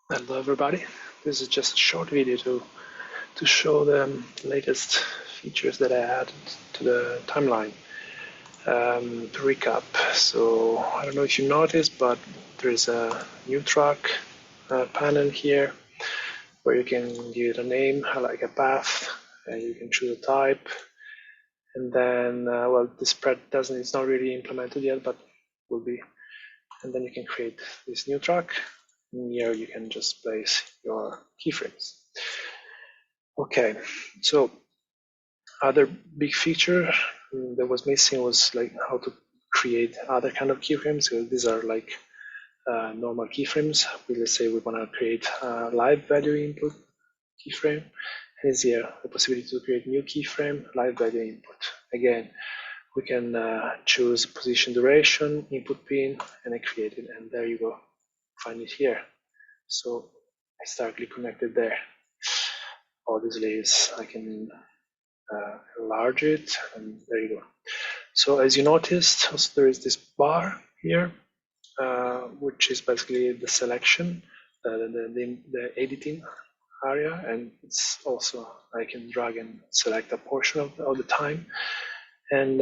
Hello everybody, this is just a short video to show the latest features that I added to the timeline. To recap, so I don't know if you noticed, but there's a new track panel here where you can give it a name, like a path, and you can choose a type. And then, well, the spread it's not really implemented yet, but will be. And then you can create this new track. And here you can just place your keyframes. Okay, so other big feature that was missing was like how to create other kind of keyframes. So these are like normal keyframes. Let's say we want to create a live value input keyframe, and is here the possibility to create new keyframe, live value input. Again, we can choose position, duration, input pin, and I create it, and there you go, find it here. So it's directly connected there. Obviously, I can enlarge it, and there you go. So as you noticed, also there is this bar here, which is basically the selection, the editing area, and it's also I can drag and select a portion of the time, and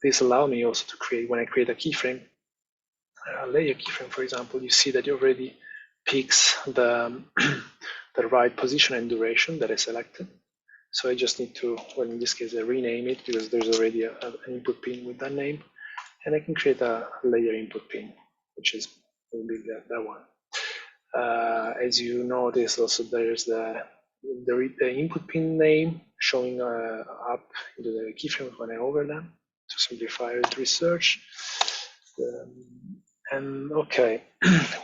this allows me also to create, when I create a keyframe, a layer keyframe, for example, you see that it already picks the the right position and duration that I selected. So I just need to, well, in this case, I rename it because there's already an input pin with that name, and I can create a layer input pin, which is will be that one. As you notice, also there's the input pin name showing up into the keyframe when I over them to simplify the research. And okay,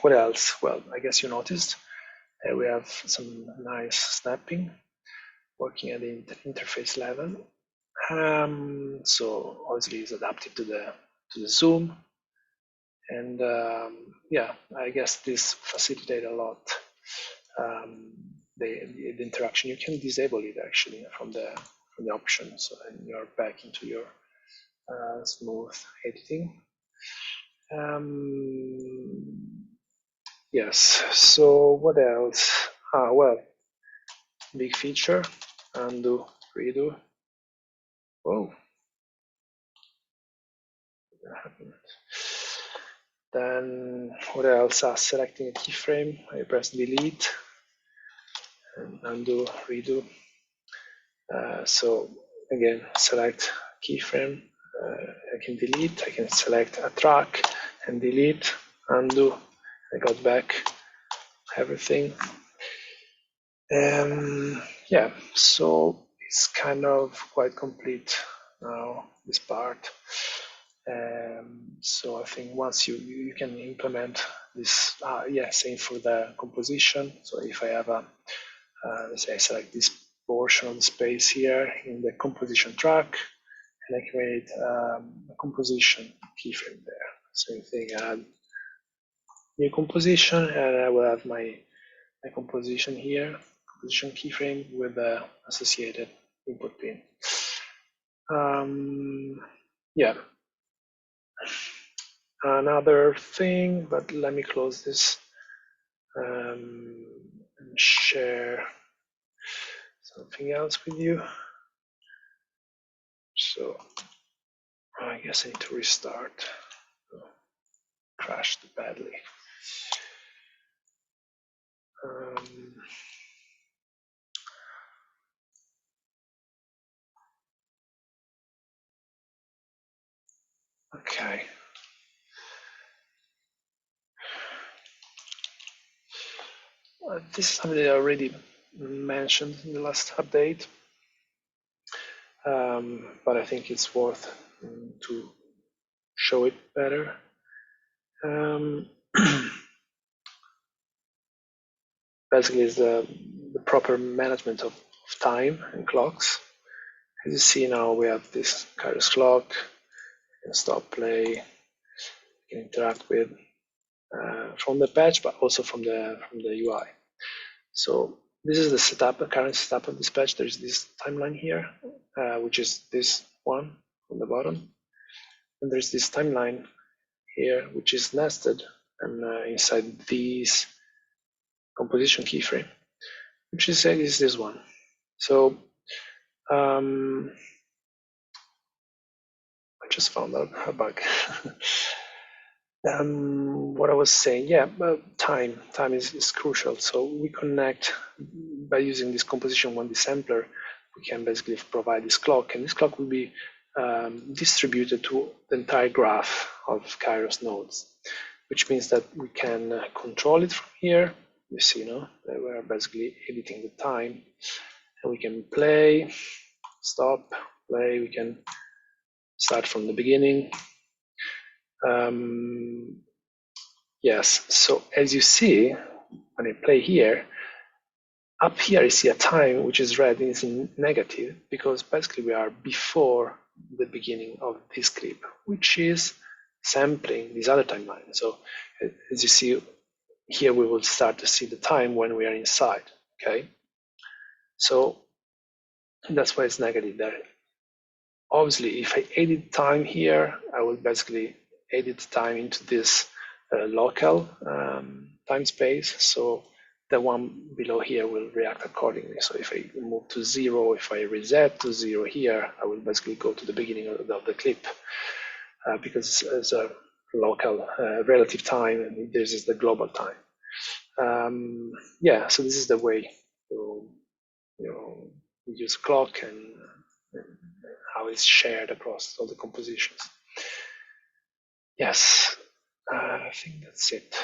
what else? Well, I guess you noticed we have some nice snapping working at the interface level. So obviously it's adaptive to the zoom, and yeah, I guess this facilitates a lot the interaction. You can disable it actually from the options, and you're back into your smooth editing. Yes. So what else? Well, big feature, undo, redo. Oh, that happened. Then what else? Selecting a keyframe, I press delete and undo, redo. So again, select keyframe, I can delete, I can select a track and delete, undo, I got back everything. Yeah, so it's kind of quite complete now, this part. So I think once you can implement this, yeah, same for the composition. So if I have let's say I select this portion of the space here in the composition track, and I create a composition keyframe there. Same thing, add new composition, and I will have my composition here, composition keyframe with the associated input pin. Yeah. Another thing, but let me close this and share something else with you. So I guess I need to restart. Crashed badly. Okay. This is something I already mentioned in the last update, but I think it's worth to show it better. Basically, is the proper management of time and clocks. As you see now, we have this Kairos clock, can stop, play, can interact with from the patch, but also from the UI. So this is the setup, the current setup of this patch. There's this timeline here, which is this one on the bottom, and there's this timeline here, which is nested, and inside these composition keyframe, which is this one. So I just found out a bug. What I was saying, yeah, time is crucial. So we connect by using this composition one sampler. We can basically provide this clock, and this clock will be distributed to the entire graph of Kairos nodes, which means that we can control it from here. You see, we're basically editing the time, and we can play, stop, play. We can start from the beginning. Yes, so as you see, when I play here, up here I see a time which is red and is negative because basically we are before the beginning of this clip, which is sampling this other timeline. So as you see here, we will start to see the time when we are inside, okay? So that's why it's negative there. Obviously, if I edit time here, I will basically edit time into this local time space. So the one below here will react accordingly. So if I move to 0, if I reset to 0 here, I will basically go to the beginning of the clip because it's a local relative time, and this is the global time. Yeah, so this is the way to we use clock and how it's shared across all the compositions. Yes, I think that's it.